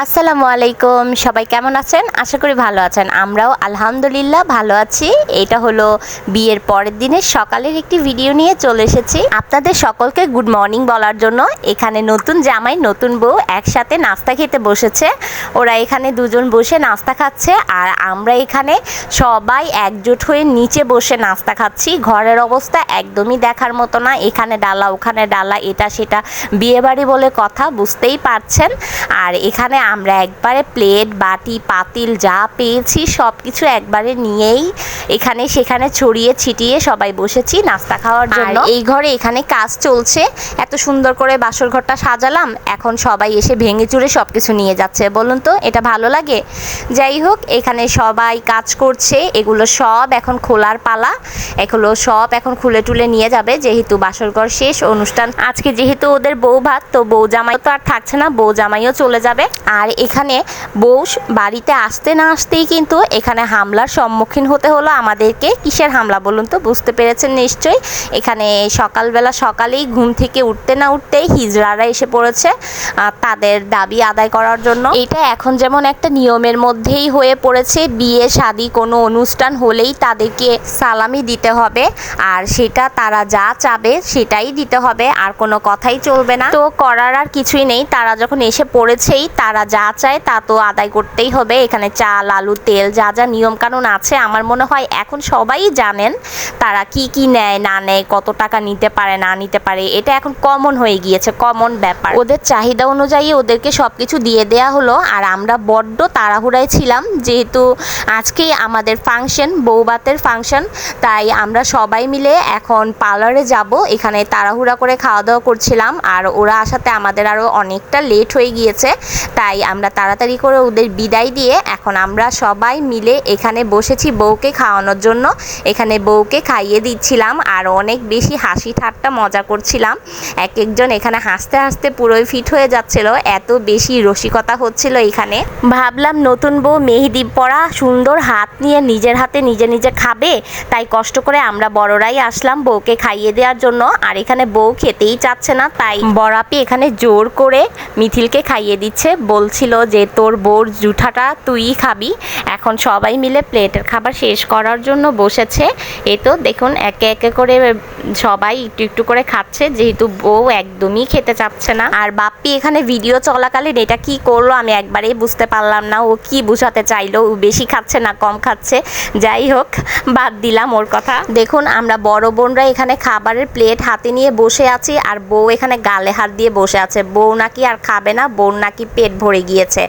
আসসালামু আলাইকুম, সবাই কেমন আছেন? আশা করি ভালো আছেন। আমরাও আলহামদুলিল্লাহ ভালো আছি। এটা হলো বিয়ের পরের দিনের সকালের একটি ভিডিও নিয়ে চলে এসেছি আপনাদের সকলকে গুড মর্নিং বলার জন্য। এখানে নতুন জামাই নতুন বউ একসাথে নাস্তা খেতে বসেছে। ওরা এখানে দুজন বসে নাস্তা খাচ্ছে আর আমরা এখানে সবাই একজোট হয়ে নিচে বসে নাস্তা খাচ্ছি। ঘরের অবস্থা একদমই দেখার মতো না, এখানে ডালা ওখানে ডালা, এটা সেটা, বিয়েবাড়ি বলে কথা, বুঝতেই পারছেন। আর এখানে আমরা একবারে প্লেট বাটি পাতিল যা পেয়েছি সব কিছু একবারে নিয়েই এখানে সেখানে ছড়িয়ে ছিটিয়ে সবাই বসেছি নাস্তা খাওয়ার জন্য। এই ঘরে এখানে কাজ চলছে, এত সুন্দর করে বাসর ঘরটা সাজালাম, এখন সবাই এসে ভেঙে চুরে সব কিছু নিয়ে যাচ্ছে। বলুন তো এটা ভালো লাগে? যাই হোক, এখানে সবাই কাজ করছে, এগুলো সব এখন খোলার পালা। এগুলো সব এখন খুলে টুলে নিয়ে যাবে, যেহেতু বাসর ঘর শেষ, অনুষ্ঠান আজকে যেহেতু ওদের বউ ভাত, তো বউ জামাই তো আর থাকছে না, বউ জামাইও চলে যাবে। আর এখানে বউ বাড়িতে আসতে না আসতেই কিন্তু এখানে হামলার সম্মুখীন হতে হলো আমাদেরকে। কিসের হামলা বলুন তো? বুঝতে পেরেছেন নিশ্চয়ই। এখানে সকালেই ঘুম থেকে উঠতে না উঠতেই হিজড়ারা এসে পড়েছে তাদের দাবি আদায় করার জন্য। এটা এখন যেমন একটা নিয়মের মধ্যেই হয়ে পড়েছে, বিয়ে শাদী কোনো অনুষ্ঠান হলেই তাদেরকে সালামি দিতে হবে, আর সেটা তারা যা চাবে সেটাই দিতে হবে, আর কোনো কথাই চলবে না। তো করার আর কিছুই নেই, তারা যখন এসে পড়েছেই তারা যা চায় তা তো আদায় করতেই হবে। এখানে চাল আলু তেল যা যা নিয়ম কানুন আছে আমার মনে হয় এখন সবাই জানেন তারা কি কি নেয় না নেয়, কত টাকা নিতে পারে না নিতে পারে, এটা এখন কমন হয়ে গিয়েছে, কমন ব্যাপার। ওদের চাহিদা অনুযায়ী ওদেরকে সব কিছু দিয়ে দেয়া হলো। আর আমরা বড্ড তাড়াহুড়ায় ছিলাম, যেহেতু আজকেই আমাদের ফাংশন, বৌভাতের ফাংশন, তাই আমরা সবাই মিলে এখন পার্লারে যাব। এখানে তাড়াহুড়া করে খাওয়া দাওয়া করছিলাম, আর ওরা আসাতে আমাদের আরও অনেকটা লেট হয়ে গিয়েছে, তাই আমরা তাড়াতাড়ি করে ওদের বিদায় দিয়ে এখন আমরা সবাই মিলে এখানে বসেছি বউকে খাওয়ানোর জন্য। এখানে বউকে খাইয়ে দিচ্ছিলাম আর অনেক বেশি হাসি ঠাট্টা মজা করছিলাম। এক একজন এখানে হাসতে হাসতে পুরোই ফিট হয়ে যাচ্ছিল, এত বেশি রসিকতা হচ্ছিল এখানে। ভাবলাম নতুন বউ মেহেদি পরা সুন্দর হাত নিয়ে নিজের হাতে নিজে নিজে খাবে, তাই কষ্ট করে আমরা বড়রাই আসলাম বউকে খাইয়ে দেওয়ার জন্য। আর এখানে বউ খেতেই চাচ্ছে না, তাই বড়াপি এখানে জোর করে মিথিলকে খাইয়ে দিচ্ছে, বলছিল যে তোর বউর জুঠাটা তুই খাবি। এখন সবাই মিলে প্লেটের খাবার শেষ করার জন্য বসেছে। এ তো দেখুন একে একে করে সবাই একটু একটু করে খাচ্ছে, যেহেতু বউ একদমই খেতে চাচ্ছে না। আর বাপ্পি এখানে ভিডিও চলাকালীন এটা কি করলো আমি একবারেই বুঝতে পারলাম না, ও কি বুঝাতে চাইলো, ও বেশি খাচ্ছে না কম খাচ্ছে। যাই হোক, বাদ দিলাম ওর কথা। দেখুন আমরা বড় বোনরা এখানে খাবারের প্লেট হাতে নিয়ে বসে আছি, আর বউ এখানে গালে হাত দিয়ে বসে আছে। বউ নাকি আর খাবে না, বউ নাকি পেট ভরে গিয়েছে।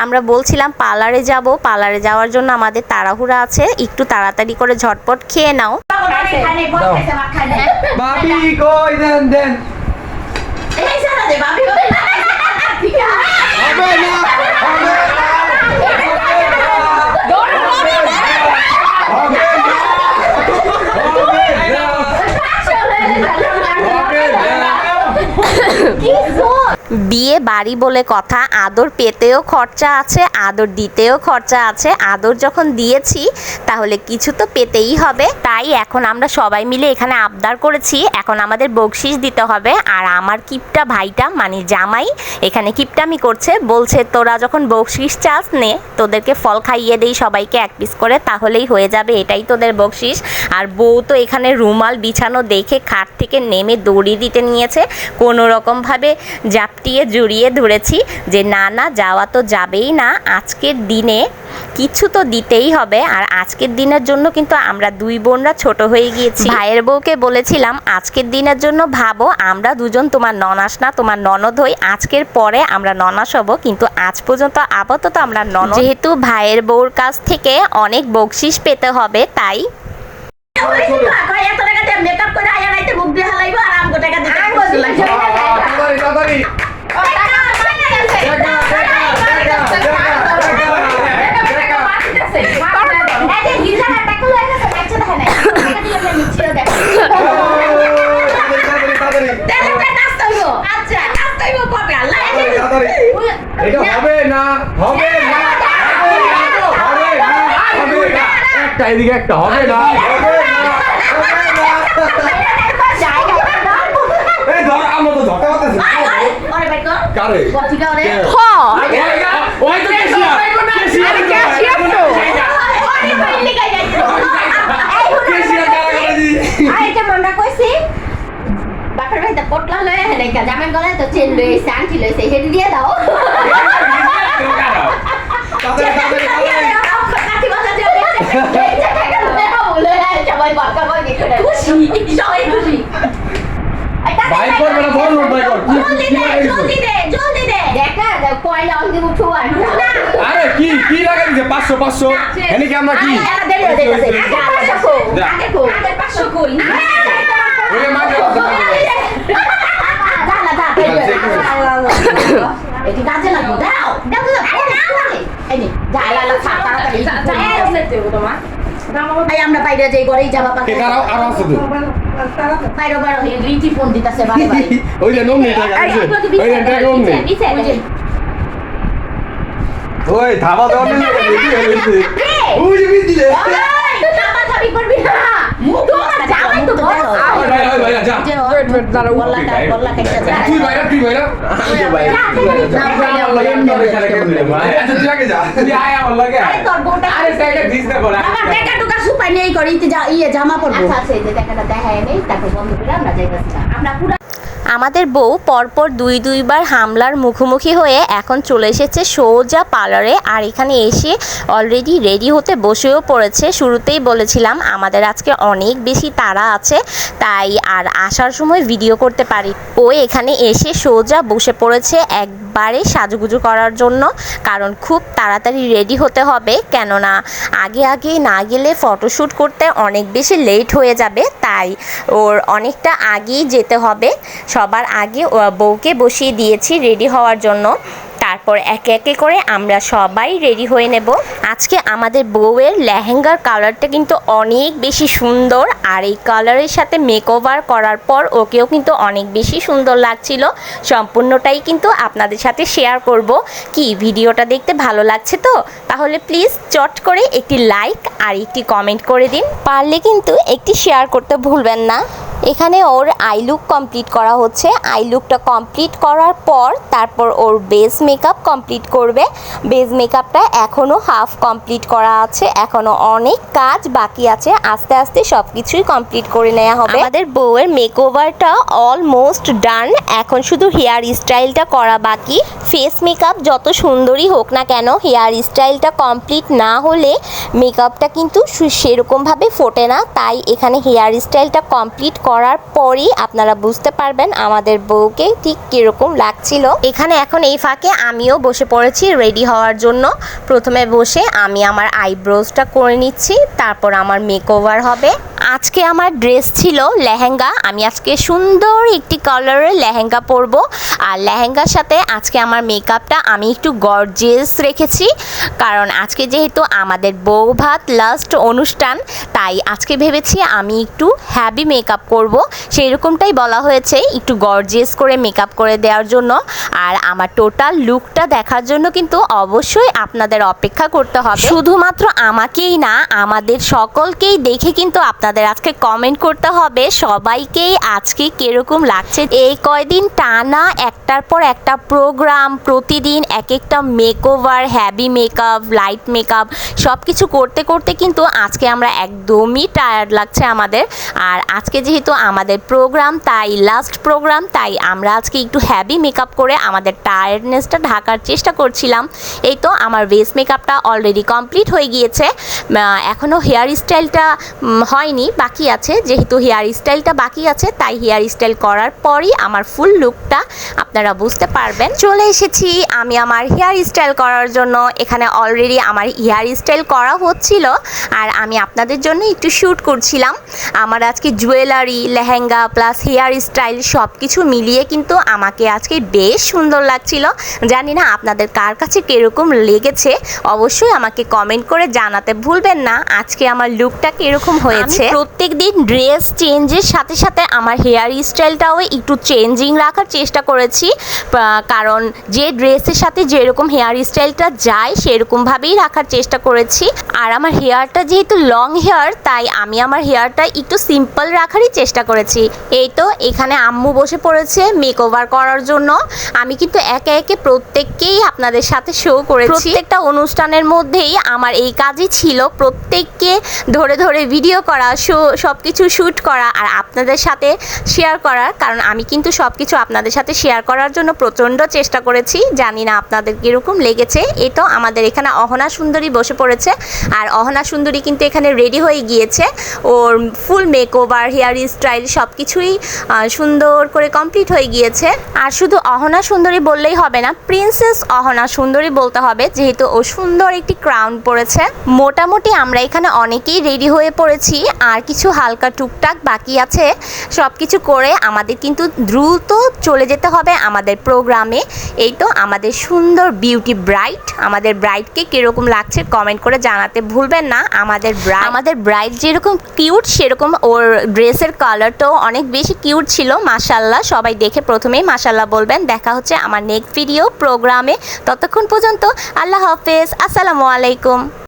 আমরা বলছিলাম পার্লারে যাব, পার্লারে যাওয়ার জন্য আমাদের তাড়াহুড়া আছে, একটু তাড়াতাড়ি করে ঝটপট খেয়ে নাও। ভাবি কই দেন দেন এই সারা দে ভাবি হবে না হবে না বিয়ে বাড়ি বলে কথা, আদর পেতেও খরচা আছে, আদর দিতেও খরচা আছে। আদর যখন দিয়েছি তাহলে কিছু তো পেতেই হবে, তাই এখন আমরা সবাই মিলে এখানে আবদার করেছি এখন আমাদের বকশিস দিতে হবে। আর আমার কিপটা ভাইটা মানে জামাই এখানে কিপটামি করছে, বলছে তোরা যখন বকশিস চাস নে, তোদেরকে ফল খাইয়ে দেই সবাইকে এক পিস করে, তাহলেই হয়ে যাবে, এটাই তোদের বকশিস। আর বউ তো এখানে রুমাল বিছানো দেখে খাট থেকে নেমে দড়ি দিতে নিয়েছে, কোনো রকমভাবে জাপটিয়ে জড়িয়ে ধরেছি যে না না যাওয়া তো যাবেই না, আজকের দিনে কিছু তো দিতেই হবে। আর আজকের দিনের জন্য কিন্তু আমরা দুই বোনরা ছোট হয়ে গিয়েছি। ভাইয়ের বউকে বলেছিলাম আজকের দিনের জন্য ভাবো আমরা দুজন তোমার ননাস না তোমার ননদ হই, আজকের পরে আমরা ননাস হব, কিন্তু আজ পর্যন্ত আপাতত আমরা ননদ। যেহেতু ভাইয়ের বউর কাছ থেকে অনেক বকশিস পেতে হবে, তাই এত টাকা দিয়ে মেকআপ করে আয়া রাইতে মুখ দিয়ে হালাইবো আর আমগো টাকা দিতে হবে না হবে না একটা এদিকে একটা হবে না আমরা তো ধরতে পারতেছি কারে পোটলা লয়ে হেলে কা জামের গলায় তো চেন লয়ে আংটি লয়ে হেডি দিয়ে দাও কাটি বাজা দিয়ে বলে সবাই বাঁকা বাঁকি করে খুশি সবাই খুশি বাইক কর মানে বল নোট বাই কর জলদি দে দেখা কয়লা অঙ্গে উঠো আর আরে কি লাগাই দিছে 500 500 এনে কি আমরা কি আগে কো 500 কই ওরে মাগে এটি কাজে লাগবে দাও এই নে যা লালা তাড়াতাড়ি ভাই আমরা বাইরে যাই ঘরেই যাবা কে পাকে দাঁড়াও আর আছে তো বাইরে বাইরে রিটি ফোন দিতাছে বারে বারে ওই যে নমনে টাকা ওই যে টাকা নমনে ওই ধাবা দেওয়ার জন্য রেডি হয়ে গেছে ওই যে বিল দিলে টাকা খাবি করবি না মুখ যাবে তো ভাই যা বল্লা কেটে যা তুই বাইরে আচ্ছা তুই আগে যা তুই আয় আমার লাগে আরে তোর বউটা আরে সাইডে দিস না বড় আমার টাকা টুকা সুপাই নেই করি জামা পরবো আচ্ছা এই যে টাকাটা দেখায় নেই তারপর বন্ধ করে আমরা যাইতাছি আমরা পুরো আমাদের বউ পরপর দুইবার হামলার মুখোমুখি হয়ে এখন চলে এসেছে সোজা পার্লারে। আর এখানে এসে অলরেডি রেডি হতে বসেও পড়েছে। শুরুতেই বলেছিলাম আমাদের আজকে অনেক বেশি তাড়া আছে, তাই আর আসার সময় ভিডিও করতে পারি। ও এখানে এসে সোজা বসে পড়েছে একবারে সাজুগুজু করার জন্য, কারণ খুব তাড়াতাড়ি রেডি হতে হবে, কেননা আগে না গেলে ফটোশ্যুট করতে অনেক বেশি লেট হয়ে যাবে। তাই ওর অনেকটা আগেই যেতে হবে। সবার আগে বউকে বসিয়ে দিয়েছি রেডি হওয়ার জন্য, তারপর একে একে করে আমরা সবাই রেডি হয়ে নেব। আজকে আমাদের বউয়ের লেহেঙ্গার কালারটা কিন্তু অনেক বেশি সুন্দর, আর এই কালারের সাথে মেকওভার করার পর ওকেও কিন্তু অনেক বেশি সুন্দর লাগছিল। সম্পূর্ণটাই কিন্তু আপনাদের সাথে শেয়ার করব। কি ভিডিওটা দেখতে ভালো লাগছে তো? তাহলে প্লিজ চট করে একটি লাইক আর একটি কমেন্ট করে দিন, পারলে কিন্তু একটি শেয়ার করতে ভুলবেন না। এখানে ওর আই লুক কমপ্লিট করা হচ্ছে। আই লুকটা কমপ্লিট করার পর তারপর ওর বেস মেকআপ কমপ্লিট করবে। বেস মেকআপটা এখনও হাফ কমপ্লিট করা আছে, এখনও অনেক কাজ বাকি আছে। আস্তে আস্তে সব কিছুই কমপ্লিট করে নেওয়া হবে। আমাদের বউয়ের মেকওভারটা অলমোস্ট ডান, এখন শুধু হেয়ার স্টাইলটা করা বাকি। ফেস মেকআপ যত সুন্দরই হোক না কেন, হেয়ার স্টাইলটা কমপ্লিট না হলে মেকআপটা কিন্তু সেরকমভাবে ফোটে না। তাই এখানে হেয়ার স্টাইলটা কমপ্লিট করার পরই আপনারা বুঝতে পারবেন আমাদের বউকে ঠিক কিরকম লাগছিল। এখানে এখন এই ফাঁকে আমিও বসে পড়েছি রেডি হওয়ার জন্য। প্রথমে বসে আমি আমার আইব্রোজটা করে নিচ্ছি, তারপর আমার মেকওভার হবে। আজকে আমার ড্রেস ছিল লেহেঙ্গা। আমি আজকে সুন্দর একটি কালারের লেহেঙ্গা পরবো, আর লেহেঙ্গার সাথে আজকে আমার মেকআপটা আমি একটু গর্জিয়াস রেখেছি, কারণ আজকে যেহেতু আমাদের বউ ভাত লাস্ট অনুষ্ঠান, তাই আজকে ভেবেছি আমি একটু হ্যাভি মেকআপ করব। সেই রকমটাই বলা হয়েছে, একটু গর্জিয়াস করে মেকআপ করে দেওয়ার জন্য। আর আমার টোটাল লুকটা দেখার জন্য কিন্তু অবশ্যই আপনাদের অপেক্ষা করতে হবে। শুধুমাত্র আমাকেই না, আমাদের সকলকেই দেখে কিন্তু আপনাদের আজকে কমেন্ট করতে হবে সবাইকেই আজকে কিরকম লাগছে। এই কয়দিন টানা একটার পর একটা প্রোগ্রাম, প্রতিদিন এক একটা makeover, heavy makeup, light makeup সব কিছু করতে করতে কিন্তু আজকে আমরা একদমই টায়ার্ড লাগছে আমাদের। আর আজকে যেহেতু আমাদের প্রোগ্রাম, তাই লাস্ট প্রোগ্রাম, তাই আমরা আজকে একটু হ্যাভি মেকআপ করে আমাদের টায়ার্ডনেসটা ঢাকার চেষ্টা করছিলাম। এই তো আমার বেস মেকআপটা অলরেডি কমপ্লিট হয়ে গিয়েছে, এখনও হেয়ার স্টাইলটা হয়নি, বাকি আছে। যেহেতু হেয়ার স্টাইলটা বাকি আছে, তাই হেয়ার স্টাইল করার পরই আমার ফুল লুকটা আপনারা বুঝতে পারবেন। চলে এসেছি আমি আমার হেয়ার স্টাইল করার জন্য। এখানে অলরেডি আমার হেয়ার স্টাইল করা হচ্ছিল, আর আমি আপনাদের জন্য একটু শ্যুট করছিলাম। আমার আজকে jewellery, lehenga plus hair style সব কিছু মিলিয়ে কিন্তু আমাকে আজকে বেশ সুন্দর লাগছিল। জানি না আপনাদের কার কাছে কীরকম লেগেছে, অবশ্যই আমাকে কমেন্ট করে জানাতে ভুলবেন না আজকে আমার লুকটা কীরকম হয়েছে। প্রত্যেক দিন ড্রেস চেঞ্জের সাথে সাথে আমার হেয়ার স্টাইলটাও একটু চেঞ্জিং রাখার চেষ্টা করেছি, কারণ যে ড্রেসের সাথে যেরকম হেয়ার স্টাইলটা যায় সেরকমভাবেই রাখার চেষ্টা করেছি। আর আমার হেয়ারটা যেহেতু লং হেয়ার, তাই আমি আমার হেয়ারটা একটু সিম্পল রাখারই চেষ্টা করেছি। এই তো এখানে আম্মু বসে পড়েছে মেকওভার করার জন্য। আমি কিন্তু একে একে প্রত্যেককেই আপনাদের সাথে শো করেছি। প্রত্যেকটা অনুষ্ঠানের মধ্যেই আমার এই কাজই ছিল, প্রত্যেককে ধরে ধরে ভিডিও করা, সব কিছু শ্যুট করা আর আপনাদের সাথে শেয়ার করার, কারণ আমি কিন্তু সব কিছু আপনাদের সাথে শেয়ার করার জন্য প্রচণ্ড চেষ্টা করেছি। জানি না আপনাদের কীরকম লেগেছে। এই তো আমাদের এখানে অহনা সুন্দরী বসে পড়েছে, আর অহনা সুন্দরী কিন্তু এখানে রেডি হয়ে গিয়েছে। ওর ফুল মেকওভার, হেয়ার স্টাইল সব কিছুই সুন্দর করে কমপ্লিট হয়ে গিয়েছে। আর শুধু অহনা সুন্দরী বললেই হবে না, প্রিন্সেস অহনা সুন্দরী বলতে হবে, যেহেতু ও সুন্দর একটি ক্রাউন পরেছে। মোটামুটি আমরা এখানে অনেকেই রেডি হয়ে পড়েছি, আর কিছু হালকা টুকটাক বাকি আছে। সব কিছু করে আমাদের কিন্তু দ্রুত চলে যেতে হবে আমাদের প্রোগ্রামে। এই তো আমাদের সুন্দর বিউটি ব্রাইড, আমাদের ব্রাইডকে কীরকম লাগছে কমেন্ট করে জানাতে ভুলবেন না। আমাদের ব্রাইড যেরকম কিউট, সেরকম ওর ড্রেসের কালারটাও অনেক বেশি কিউট ছিল। মাশাল্লাহ, সবাই দেখে প্রথমেই মাশাল্লাহ বলবেন। দেখা হচ্ছে আমার নেক্সট ভিডিও প্রোগ্রামে। ততক্ষণ পর্যন্ত আল্লাহ হাফেজ, আসসালামু আলাইকুম।